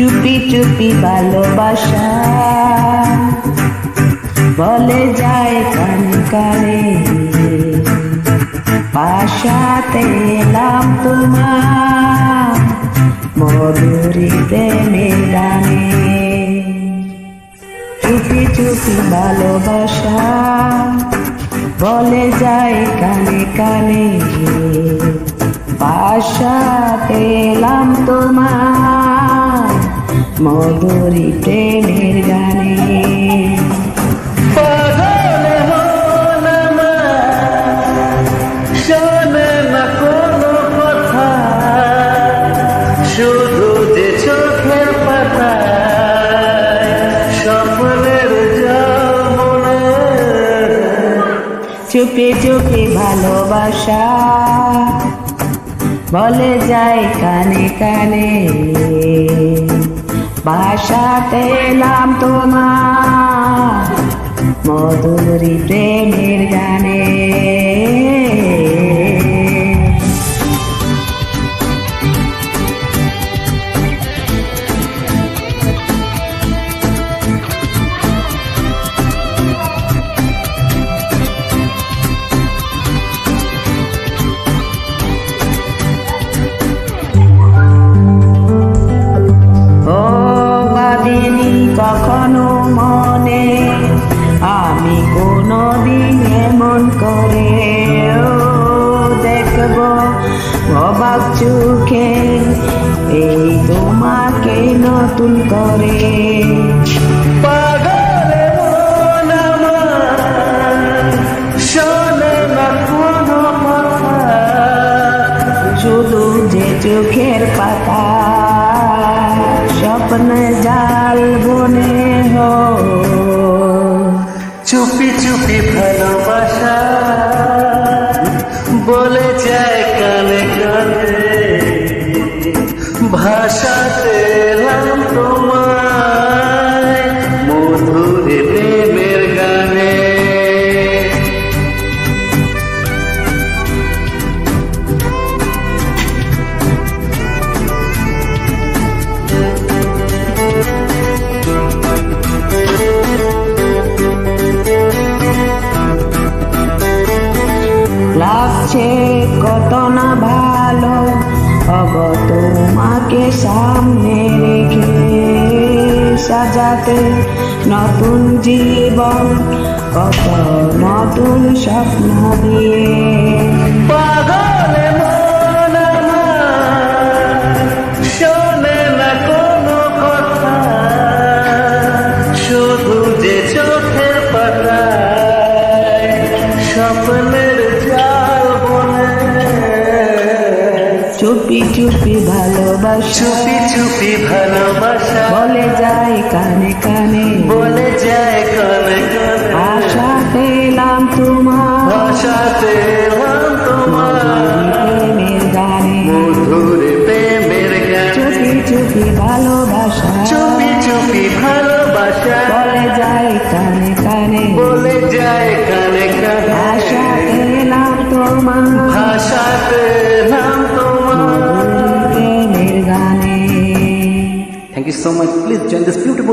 চুপি চুপি ভালোবাসা বলে যায় কানে কানে, বাসাতে এলাম তোমার মধুরী প্রেমের গানে। চুপি চুপি ভালোবাসা বলে যায় কানে কানে, বাসাতে এলাম তোমার মধুরী প্রেমের গানে। শুধু যে চোখের পাতায় স্বপ্নের জমনে। চুপি চুপি ভালোবাসা বলে যায় কানে কানে, বাসাতে এলাম তোমার মধুরী প্রেমের গানে। কখনো মনে আমি কোনদিন এমন করে দেখব অবাক চোখে এই তোমাকে নতুন করে। পাগলে মন আমার শোনে না কোনো কথা, শুধু যে চোখের পাতা স্বপ্নে জাল বনে হো। চুপি চুপি ভালোবাসা বলে যায় কানে কানে, ভাষাতে এলাম তোমায় মধুরী প্রেমের গানে। লাগছে কত না ভালো অগ তোমাকে সামনে রেখে, সাজাতে নতুন জীবন কত নতুন স্বপ্ন দিয়ে। পাগলে মন আমার শোনে না কোনো কথা, শুধু যে চোখের পাতায় স্বপ্নের জাল বনে। চুপি চুপি ভালোবাসা, চুপি চুপি ভালোবাসা বলে যায় কানে কানে, বলে যায় কানে কানে, আশাতে এলাম তোমার ভাষাতে এলাম তোমার প্রেমের গানে। মধুরী প্রেমের গানে। চুপি চুপি ভালোবাসা, চুপি চুপি ভালোবাসা বলে যায় কানে কানে, বলে যায় কানে কানে, আশাতে এলাম তোমার ভাষাতে নাম তোমার। প্রেমের গানে। Thank you so much. Please join this beautiful